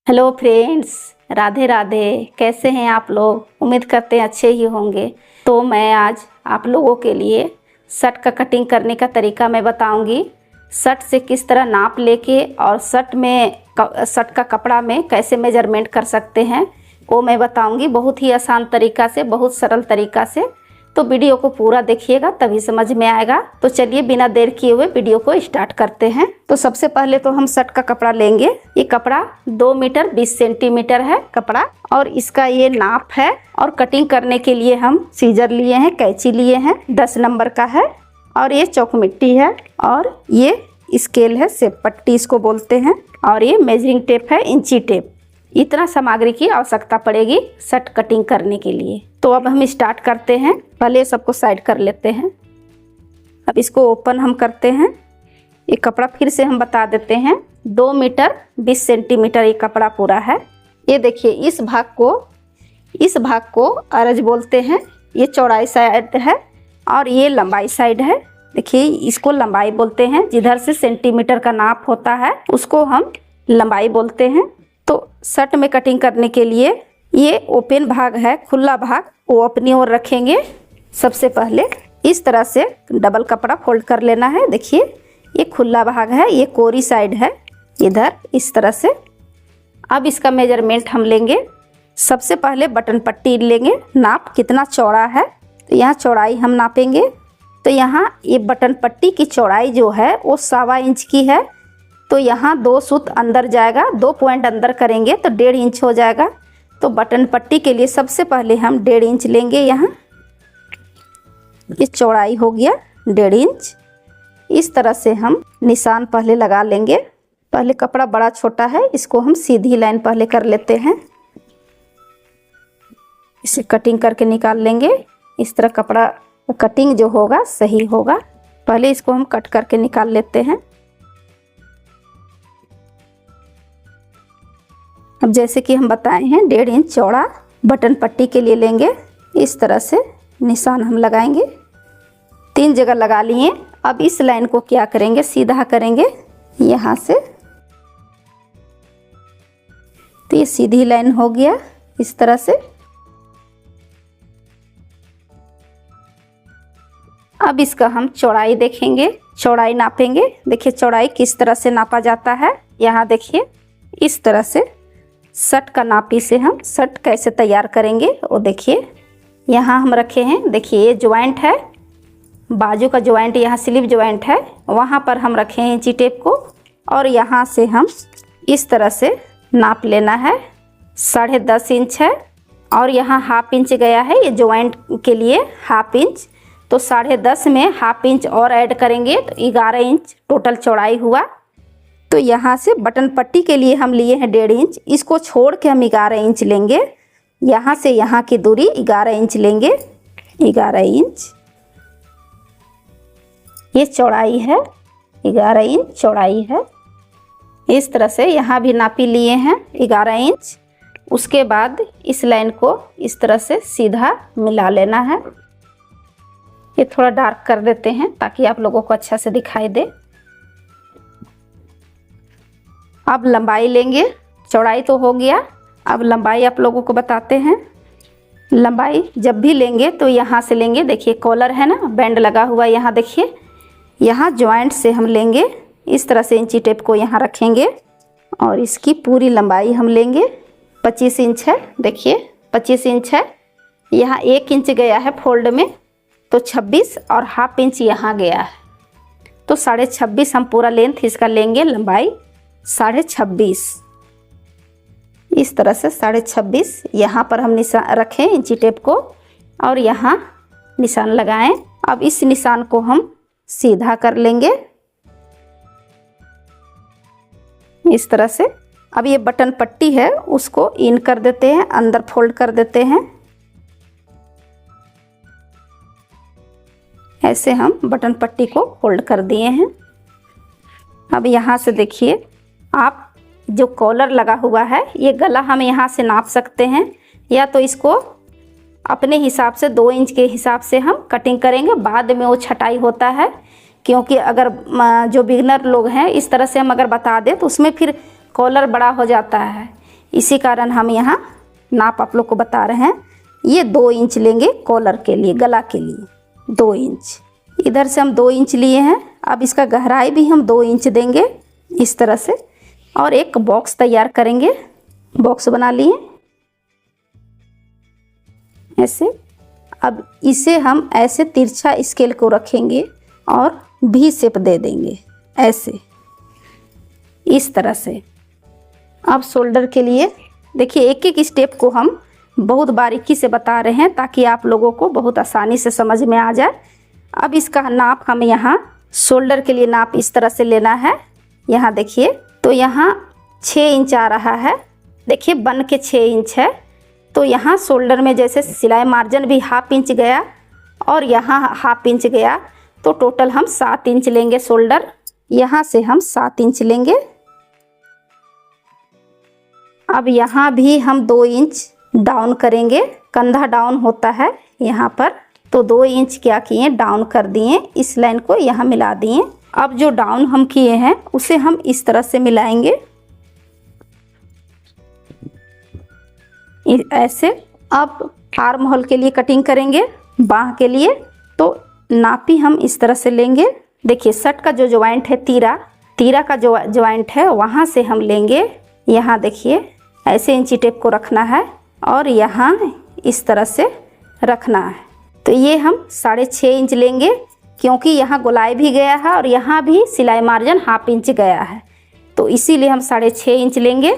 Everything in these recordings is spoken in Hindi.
Hello friends, Radhe Radhe. कैसे हैं आप लोग? उम्मीद करते हैं अच्छे ही होंगे। तो मैं आज आप लोगों के लिए शर्ट का कटिंग करने का तरीका मैं बताऊंगी। शर्ट से किस तरह नाप लेके और शर्ट का कपड़ा में कैसे मेजरमेंट कर सकते हैं वो मैं बताऊंगी, बहुत ही आसान तरीका से, बहुत सरल तरीका से। तो वीडियो को पूरा देखिएगा तभी समझ में आएगा। तो चलिए बिना देर किए हुए वीडियो को स्टार्ट करते हैं। तो सबसे पहले तो हम शर्ट का कपड़ा लेंगे। ये कपड़ा 2 मीटर 20 सेंटीमीटर है कपड़ा, और इसका ये नाप है। और कटिंग करने के लिए हम सीजर लिए हैं, कैंची लिए हैं, 10 नंबर का है, और ये चौक मिट्टी है, और ये स्केल है, सेप पट्टी इसको बोलते हैं, और ये मेजरिंग टेप है, इंची टेप। इतना सामग्री की आवश्यकता पड़ेगी शर्ट कटिंग करने के लिए। तो अब हम स्टार्ट करते हैं। पहले सबको साइड कर लेते हैं। अब इसको ओपन हम करते हैं। ये कपड़ा फिर से हम बता देते हैं, 2 मीटर 20 सेंटीमीटर ये कपड़ा पूरा है। ये देखिए, इस भाग को अरज बोलते हैं। ये चौड़ाई साइड है और ये लंबाई साइड है। देखिए, इसको लंबाई बोलते हैं। जिधर से सेंटीमीटर का नाप होता है उसको हम लंबाई बोलते हैं। तो शर्ट में कटिंग करने के लिए ये ओपन भाग है, खुला भाग, वो अपनी ओर रखेंगे। सबसे पहले इस तरह से डबल कपड़ा फोल्ड कर लेना है। देखिए, ये खुला भाग है, ये कोरी साइड है, इधर इस तरह से। अब इसका मेजरमेंट हम लेंगे। सबसे पहले बटन पट्टी लेंगे, नाप कितना चौड़ा है तो यहाँ चौड़ाई हम नापेंगे। तो यहाँ ये बटन पट्टी की चौड़ाई जो है वो 1.25 इंच की है। तो यहाँ 2 सूत अंदर जाएगा, 2 पॉइंट अंदर करेंगे तो 1.5 इंच हो जाएगा। तो बटन पट्टी के लिए सबसे पहले हम 1.5 इंच लेंगे। यहाँ ये चौड़ाई हो गया 1.5 इंच। इस तरह से हम निशान पहले लगा लेंगे। पहले कपड़ा बड़ा छोटा है, इसको हम सीधी लाइन पहले कर लेते हैं। इसे कटिंग करके निकाल लेंगे। इस तरह कपड़ा कटिंग जो होगा सही होगा। पहले इसको हम कट करके निकाल लेते हैं। अब जैसे कि हम बताए हैं, 1.5 इंच चौड़ा बटन पट्टी के लिए लेंगे। इस तरह से निशान हम लगाएंगे। 3 जगह लगा लिए। अब इस लाइन को क्या करेंगे, सीधा करेंगे यहाँ से। तो ये सीधी लाइन हो गया इस तरह से। अब इसका हम चौड़ाई देखेंगे, चौड़ाई नापेंगे। देखिए चौड़ाई किस तरह से नापा जाता है। यहाँ देखिए, इस तरह से शर्ट का नापी से हम शर्ट कैसे तैयार करेंगे वो देखिए। यहाँ हम रखे हैं, देखिए ये ज्वाइंट है, बाजू का ज्वाइंट, यहाँ स्लीव ज्वाइंट है, वहाँ पर हम रखे हैं इंची टेप को। और यहाँ से हम इस तरह से नाप लेना है। 10.5 इंच है, और यहाँ 1/2 इंच गया है ये ज्वाइंट के लिए, 1/2 इंच। तो 10.5 में 1/2 इंच और ऐड करेंगे तो 11 इंच टोटल चौड़ाई हुआ। तो यहाँ से बटन पट्टी के लिए हम लिए हैं 1.5 इंच, इसको छोड़ के हम 11 इंच लेंगे। यहाँ से यहाँ की दूरी 11 इंच लेंगे, 11 इंच ये चौड़ाई है, 11 इंच चौड़ाई है। इस तरह से यहाँ भी नापी लिए हैं 11 इंच। उसके बाद इस लाइन को इस तरह से सीधा मिला लेना है। ये थोड़ा डार्क कर देते हैं ताकि आप लोगों को अच्छा से दिखाई दे। अब लंबाई लेंगे। चौड़ाई तो हो गया, अब लंबाई आप लोगों को बताते हैं। लंबाई जब भी लेंगे तो यहाँ से लेंगे। देखिए कॉलर है ना, बैंड लगा हुआ, यहाँ देखिए, यहाँ जॉइंट से हम लेंगे। इस तरह से इंची टेप को यहाँ रखेंगे और इसकी पूरी लंबाई हम लेंगे। 25 इंच है, देखिए 25 इंच है। यहाँ 1 इंच गया है फोल्ड में, तो 26 और 1/2 इंच यहाँ गया है, तो 26.5 हम पूरा लेंथ इसका लेंगे। लंबाई 26.5, इस तरह से 26.5 यहाँ पर हम निशान रखें इंची टेप को, और यहाँ निशान लगाएं। अब इस निशान को हम सीधा कर लेंगे इस तरह से। अब ये बटन पट्टी है उसको इन कर देते हैं, अंदर फोल्ड कर देते हैं। ऐसे हम बटन पट्टी को फोल्ड कर दिए हैं। अब यहाँ से देखिए, आप जो कॉलर लगा हुआ है ये गला हम यहाँ से नाप सकते हैं, या तो इसको अपने हिसाब से 2 इंच के हिसाब से हम कटिंग करेंगे। बाद में वो छटाई होता है, क्योंकि अगर जो बिगनर लोग हैं इस तरह से हम अगर बता दें तो उसमें फिर कॉलर बड़ा हो जाता है। इसी कारण हम यहाँ नाप आप लोग को बता रहे हैं। ये 2 इंच लेंगे कॉलर के लिए, गला के लिए 2 इंच। इधर से हम 2 इंच लिए हैं। अब इसका गहराई भी हम 2 इंच देंगे इस तरह से, और एक बॉक्स तैयार करेंगे। बॉक्स बना लिए ऐसे। अब इसे हम ऐसे तिरछा स्केल को रखेंगे और भी शेप दे देंगे ऐसे, इस तरह से। अब शोल्डर के लिए देखिए, एक एक स्टेप को हम बहुत बारीकी से बता रहे हैं ताकि आप लोगों को बहुत आसानी से समझ में आ जाए। अब इसका नाप हम यहाँ शोल्डर के लिए नाप इस तरह से लेना है। यहाँ देखिए, तो यहाँ 6 इंच आ रहा है। देखिए बन के 6 इंच है, तो यहाँ शोल्डर में जैसे सिलाई मार्जिन भी ½ इंच गया और यहाँ ½ इंच गया, तो टोटल हम 7 इंच लेंगे शोल्डर। यहाँ से हम 7 इंच लेंगे। अब यहाँ भी हम 2 इंच डाउन करेंगे। कंधा डाउन होता है यहाँ पर, तो 2 इंच क्या किए, डाउन कर दिए। इस लाइन को यहाँ मिला दिए। अब जो डाउन हम किए हैं उसे हम इस तरह से मिलाएंगे ऐसे। अब आर्म होल के लिए कटिंग करेंगे, बाह के लिए, तो नापी हम इस तरह से लेंगे। देखिए शर्ट का जो ज्वाइंट है, तीरा का जो ज्वाइंट है, वहाँ से हम लेंगे। यहाँ देखिए ऐसे इंची टेप को रखना है और यहाँ इस तरह से रखना है। तो ये हम 6.5 इंच लेंगे, क्योंकि यहाँ गोलाई भी गया है और यहाँ भी सिलाई मार्जिन ½ इंच गया है, तो इसीलिए हम 6.5 इंच लेंगे।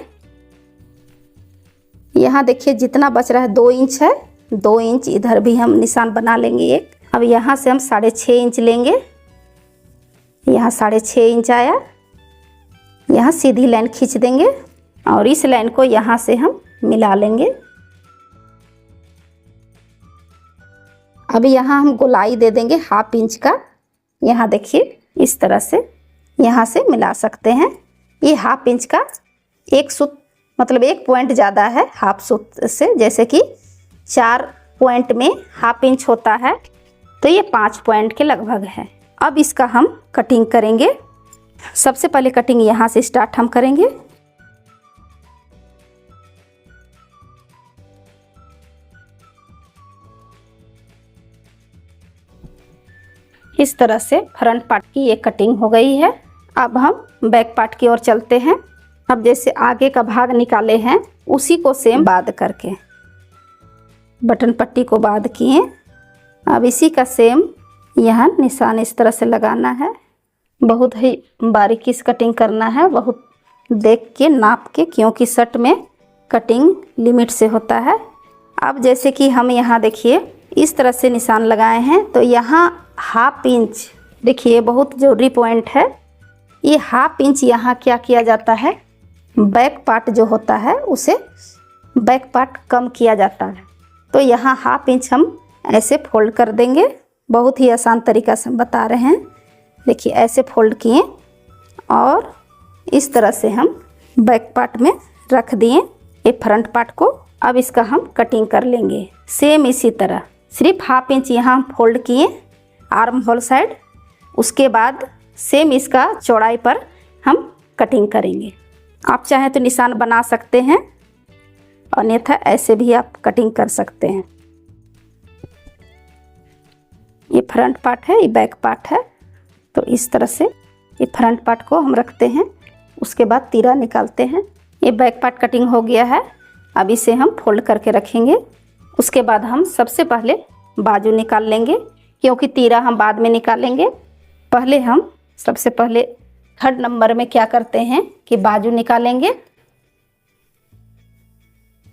यहाँ देखिए जितना बच रहा है 2 इंच है, 2 इंच इधर भी हम निशान बना लेंगे एक। अब यहाँ से हम 6.5 इंच लेंगे। यहाँ 6.5 इंच आया, यहाँ सीधी लाइन खींच देंगे और इस लाइन को यहाँ से हम मिला लेंगे। अब यहाँ हम गोलाई दे देंगे ½ इंच का। यहाँ देखिए इस तरह से यहाँ से मिला सकते हैं। ये ½ इंच का एक सूत, मतलब 1 पॉइंट ज़्यादा है हाफ सूत से, जैसे कि 4 पॉइंट में ½ इंच होता है, तो ये 5 पॉइंट के लगभग है। अब इसका हम कटिंग करेंगे। सबसे पहले कटिंग यहाँ से स्टार्ट हम करेंगे। इस तरह से फ्रंट पार्ट की ये कटिंग हो गई है। अब हम बैक पार्ट की ओर चलते हैं। अब जैसे आगे का भाग निकाले हैं उसी को सेम बाद करके बटन पट्टी को बाद किए। अब इसी का सेम यहाँ निशान इस तरह से लगाना है। बहुत ही बारीकी से कटिंग करना है, बहुत देख के नाप के, क्योंकि शर्ट में कटिंग लिमिट से होता है। अब जैसे कि हम यहाँ देखिए इस तरह से निशान लगाए हैं, तो यहाँ ½ इंच, देखिए बहुत ज़रूरी पॉइंट है। ये ½ इंच यहाँ क्या किया जाता है, बैक पार्ट जो होता है उसे बैक पार्ट कम किया जाता है। तो यहाँ ½ इंच हम ऐसे फोल्ड कर देंगे। बहुत ही आसान तरीका से हम बता रहे हैं। देखिए ऐसे फोल्ड किए और इस तरह से हम बैक पार्ट में रख दिए ये फ्रंट पार्ट को। अब इसका हम कटिंग कर लेंगे सेम इसी तरह। सिर्फ ½ इंच यहाँ हम फोल्ड किए आर्म होल साइड, उसके बाद सेम इसका चौड़ाई पर हम कटिंग करेंगे। आप चाहें तो निशान बना सकते हैं, अन्यथा ऐसे भी आप कटिंग कर सकते हैं। ये फ्रंट पार्ट है, ये बैक पार्ट है, तो इस तरह से ये फ्रंट पार्ट को हम रखते हैं। उसके बाद तीरा निकालते हैं। ये बैक पार्ट कटिंग हो गया है। अब इसे हम फोल्ड करके रखेंगे। उसके बाद हम सबसे पहले बाजू निकाल लेंगे, क्योंकि तीरा हम बाद में निकालेंगे। पहले हम सबसे पहले 3rd नंबर में क्या करते हैं कि बाजू निकालेंगे।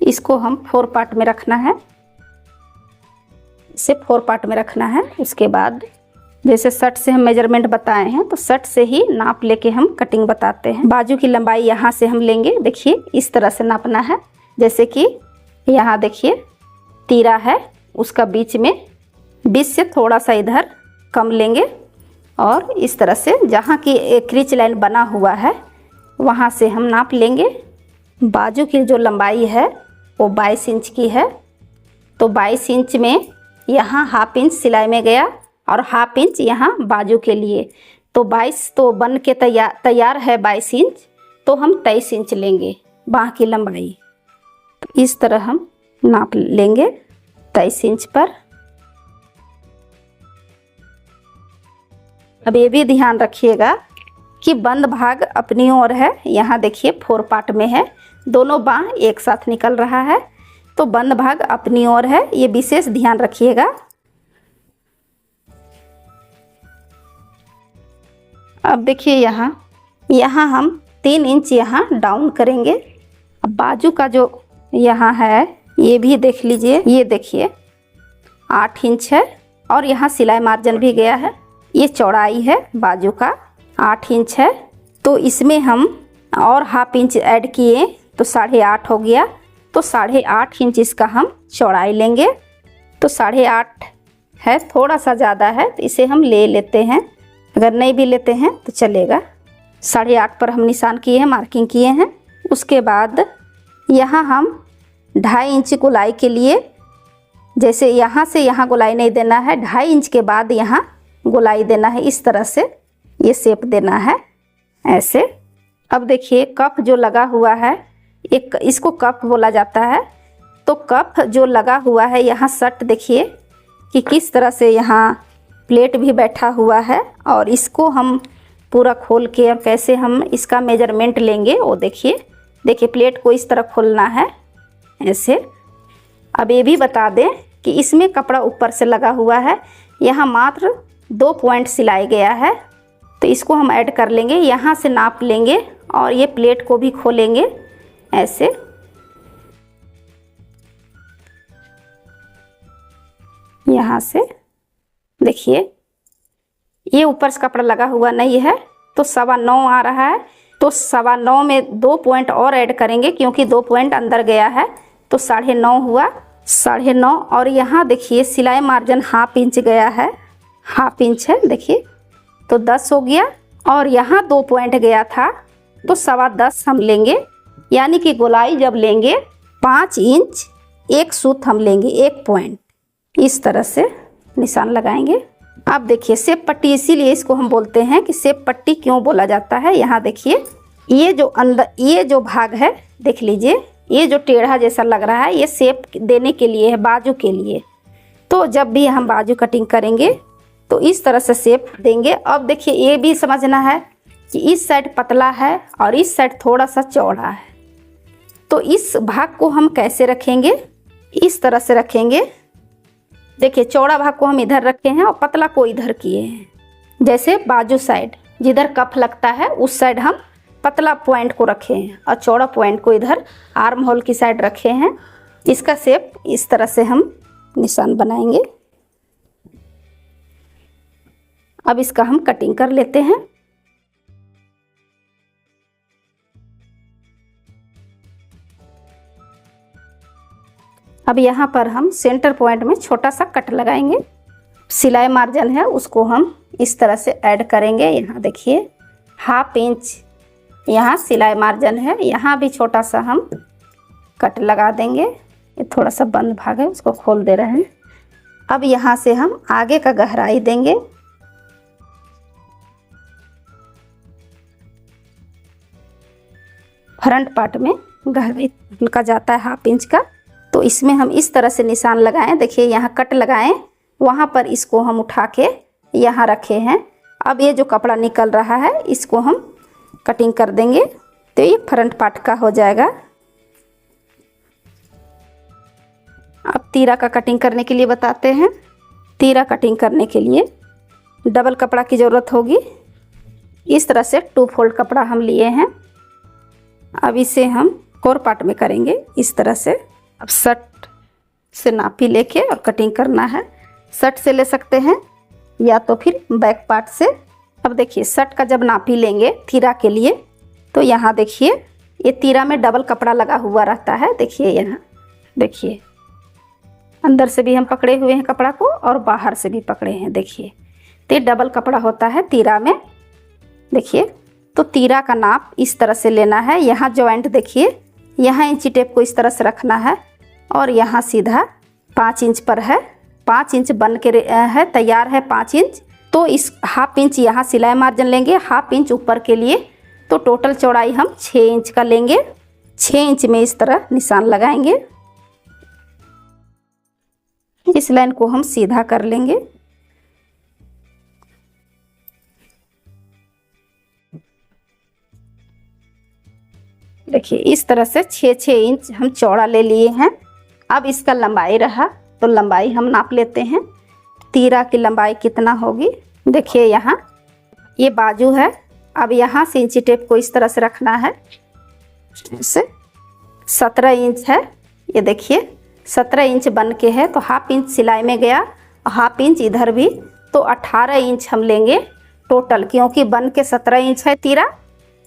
इसको हम 4 पार्ट में रखना है, इसे 4 पार्ट में रखना है। उसके बाद जैसे शर्ट से हम मेजरमेंट बताए हैं, तो शर्ट से ही नाप लेके हम कटिंग बताते हैं। बाजू की लंबाई यहाँ से हम लेंगे। देखिए इस तरह से नापना है। जैसे कि यहाँ देखिए तीरा है, उसका बीच में 20 से थोड़ा सा इधर कम लेंगे और इस तरह से जहाँ की एक क्रीच लाइन बना हुआ है वहाँ से हम नाप लेंगे। बाजू की जो लंबाई है वो 22 इंच की है, तो 22 इंच में यहाँ ½ इंच सिलाई में गया और ½ इंच यहाँ बाजू के लिए, तो 22 तो बन के तैयार है 22 इंच, तो हम 23 इंच लेंगे बाह की लंबाई। इस तरह हम नाप लेंगे 23 इंच पर। अब ये भी ध्यान रखिएगा कि बंद भाग अपनी ओर है। यहाँ देखिए 4 पार्ट में है, दोनों बाँह एक साथ निकल रहा है, तो बंद भाग अपनी ओर है, ये विशेष ध्यान रखिएगा। अब देखिए यहाँ हम 3 इंच यहाँ डाउन करेंगे। अब बाजू का जो यहाँ है ये भी देख लीजिए, ये देखिए 8 इंच है और यहाँ सिलाई मार्जिन भी गया है। ये चौड़ाई है बाजू का 8 इंच है, तो इसमें हम और हाफ इंच ऐड किए तो 8.5 हो गया। तो 8.5 इंच इसका हम चौड़ाई लेंगे। तो 8.5 है, थोड़ा सा ज़्यादा है, तो इसे हम ले लेते हैं। अगर नहीं भी लेते हैं तो चलेगा। 8.5 पर हम निशान किए हैं, मार्किंग किए हैं। उसके बाद यहाँ हम 2.5 इंच गोलाई के लिए, जैसे यहाँ से यहाँ गोलाई नहीं देना है, 2.5 इंच के बाद यहाँ गोलाई देना है। इस तरह से ये शेप देना है ऐसे। अब देखिए कप जो लगा हुआ है, एक इसको कप बोला जाता है। तो कप जो लगा हुआ है यहाँ सट देखिए कि किस तरह से यहाँ प्लेट भी बैठा हुआ है, और इसको हम पूरा खोल के अब कैसे हम इसका मेजरमेंट लेंगे वो देखिए। देखिए प्लेट को इस तरह खोलना है ऐसे। अब ये भी बता दें कि इसमें कपड़ा ऊपर से लगा हुआ है, यहाँ मात्र 2 पॉइंट सिलाई गया है, तो इसको हम ऐड कर लेंगे। यहाँ से नाप लेंगे और ये प्लेट को भी खोलेंगे ऐसे। यहाँ से देखिए ये ऊपर से कपड़ा लगा हुआ नहीं है, तो 9.25 आ रहा है। तो 9.25 में 2 पॉइंट और ऐड करेंगे क्योंकि 2 पॉइंट अंदर गया है, तो 9.5 हुआ। 9.5 और यहाँ देखिए सिलाई मार्जिन हाफ इंच गया है, हाफ इंच है देखिए, तो 10 हो गया। और यहाँ 2 पॉइंट गया था, तो 10.25 हम लेंगे। यानी कि गोलाई जब लेंगे 5 इंच 1 सूत हम लेंगे, 1 पॉइंट इस तरह से निशान लगाएंगे। अब देखिए सेप पट्टी, इसीलिए इसको हम बोलते हैं कि सेप पट्टी क्यों बोला जाता है। यहाँ देखिए ये जो अंदर ये जो भाग है देख लीजिए, ये जो टेढ़ा जैसा लग रहा है ये सेप देने के लिए है, बाजू के लिए। तो जब भी हम बाजू कटिंग करेंगे तो इस तरह से सेप देंगे। अब देखिए ये भी समझना है कि इस साइड पतला है और इस साइड थोड़ा सा चौड़ा है, तो इस भाग को हम कैसे रखेंगे, इस तरह से रखेंगे। देखिए चौड़ा भाग को हम इधर रखे हैं और पतला को इधर किए हैं। जैसे बाजू साइड जिधर कप लगता है उस साइड हम पतला पॉइंट को रखे हैं और चौड़ा पॉइंट को इधर आर्म होल की साइड रखे हैं। इसका शेप इस तरह से हम निशान बनाएंगे। अब इसका हम कटिंग कर लेते हैं। अब यहाँ पर हम सेंटर पॉइंट में छोटा सा कट लगाएंगे। सिलाई मार्जिन है उसको हम इस तरह से ऐड करेंगे। यहाँ देखिए हाफ इंच यहाँ सिलाई मार्जिन है, यहाँ भी छोटा सा हम कट लगा देंगे। ये थोड़ा सा बंद भाग है उसको खोल दे रहे हैं। अब यहाँ से हम आगे का गहराई देंगे। फ्रंट पार्ट में गहराई का जाता है हाफ इंच का, तो इसमें हम इस तरह से निशान लगाएं। देखिए यहाँ कट लगाएं, वहाँ पर इसको हम उठा के यहाँ रखे हैं। अब ये जो कपड़ा निकल रहा है इसको हम कटिंग कर देंगे, तो ये फ्रंट पार्ट का हो जाएगा। अब तीरा का कटिंग करने के लिए बताते हैं। तीरा कटिंग करने के लिए डबल कपड़ा की ज़रूरत होगी। इस तरह से 2 फोल्ड कपड़ा हम लिए हैं। अब इसे हम कोर पार्ट में करेंगे इस तरह से। अब शर्ट से नापी लेके और कटिंग करना है। शर्ट से ले सकते हैं या तो फिर बैक पार्ट से। अब देखिए शर्ट का जब नापी लेंगे तीरा के लिए, तो यहाँ देखिए ये तीरा में डबल कपड़ा लगा हुआ रहता है। देखिए यहाँ देखिए अंदर से भी हम पकड़े हुए हैं कपड़ा को और बाहर से भी पकड़े हैं। देखिए तो ये डबल कपड़ा होता है तीरा में। देखिए तो तीरा का नाप इस तरह से लेना है। यहाँ जॉइंट देखिए, यहाँ इंची टेप को इस तरह से रखना है और यहाँ सीधा 5 इंच पर है। 5 इंच बन के है, तैयार है 5 इंच। तो इस हाफ इंच यहाँ सिलाई मार्जिन लेंगे, हाफ इंच ऊपर के लिए, तो टोटल चौड़ाई हम 6 इंच का लेंगे। 6 इंच में इस तरह निशान लगाएंगे। इस लाइन को हम सीधा कर लेंगे। देखिए इस तरह से 6-6 इंच हम चौड़ा ले लिए हैं। अब इसका लंबाई रहा तो लंबाई हम नाप लेते हैं। तीरा की लंबाई कितना होगी, देखिए यहाँ ये बाजू है। अब यहाँ से इंची टेप को इस तरह से रखना है। इसे 17 इंच है, ये देखिए 17 इंच बन के है तो हाफ इंच सिलाई में गया और हाफ इंच इधर भी, तो 18 इंच हम लेंगे टोटल। क्योंकि बन के 17 इंच है तीरा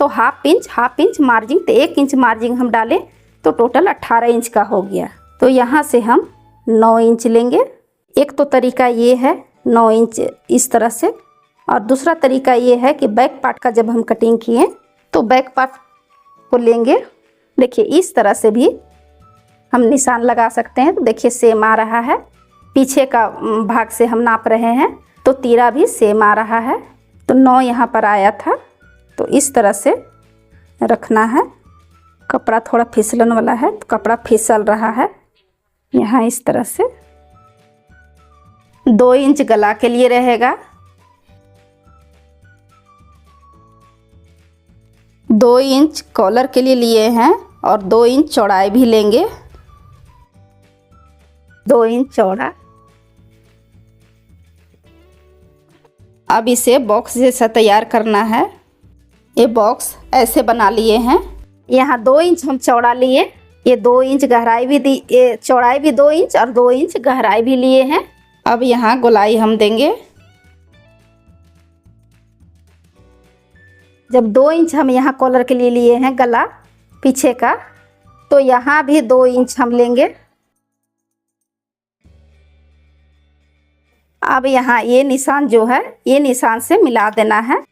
तो हाफ इंच मार्जिन, तो 1 इंच मार्जिन हम डालें तो टोटल 18 इंच का हो गया। तो यहाँ से हम 9 इंच लेंगे। एक तो तरीका ये है 9 इंच इस तरह से, और दूसरा तरीका ये है कि बैक पार्ट का जब हम कटिंग किए तो बैक पार्ट को लेंगे। देखिए इस तरह से भी हम निशान लगा सकते हैं। तो देखिए सेम आ रहा है, पीछे का भाग से हम नाप रहे हैं तो तीरा भी सेम आ रहा है। तो 9 यहाँ पर आया था, तो इस तरह से रखना है। कपड़ा थोड़ा फिसलन वाला है तो कपड़ा फिसल रहा है। यहाँ इस तरह से 2 इंच गला के लिए रहेगा, 2 इंच कॉलर के लिए लिए हैं और 2 इंच चौड़ाई भी लेंगे, 2 इंच चौड़ा। अब इसे बॉक्स जैसा तैयार करना है। ये बॉक्स ऐसे बना लिए हैं। यहाँ 2 इंच हम चौड़ा लिए, ये 2 इंच गहराई भी दी, ये चौड़ाई भी 2 इंच और 2 इंच गहराई भी लिए हैं। अब यहाँ गोलाई हम देंगे। जब 2 इंच हम यहाँ कॉलर के लिए लिए हैं गला पीछे का, तो यहाँ भी 2 इंच हम लेंगे। अब यहाँ ये निशान जो है ये निशान से मिला देना है।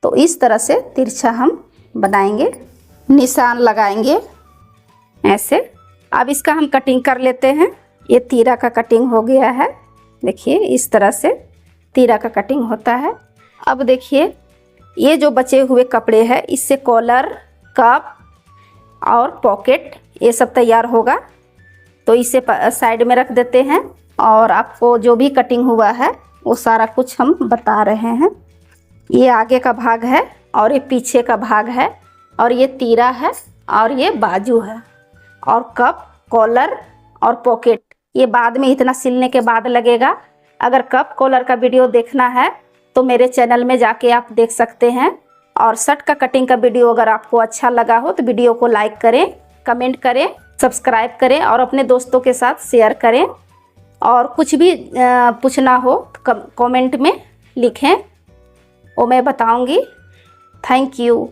तो इस तरह से तिरछा हम बनाएंगे, निशान लगाएंगे ऐसे। अब इसका हम कटिंग कर लेते हैं। ये तीरा का कटिंग हो गया है। देखिए इस तरह से तीरा का कटिंग होता है। अब देखिए ये जो बचे हुए कपड़े हैं इससे कॉलर, कप और पॉकेट ये सब तैयार होगा। तो इसे साइड में रख देते हैं और आपको जो भी कटिंग हुआ है वो सारा कुछ हम बता रहे हैं। ये आगे का भाग है और ये पीछे का भाग है और ये तीरा है और ये बाजू है और कप, कॉलर और पॉकेट ये बाद में इतना सिलने के बाद लगेगा। अगर कप कॉलर का वीडियो देखना है तो मेरे चैनल में जाके आप देख सकते हैं। और शर्ट का कटिंग का वीडियो अगर आपको अच्छा लगा हो तो वीडियो को लाइक करें, कमेंट करें, सब्सक्राइब करें और अपने दोस्तों के साथ शेयर करें। और कुछ भी पूछना हो तो कमेंट में लिखें, वो मैं बताऊंगी। Thank you.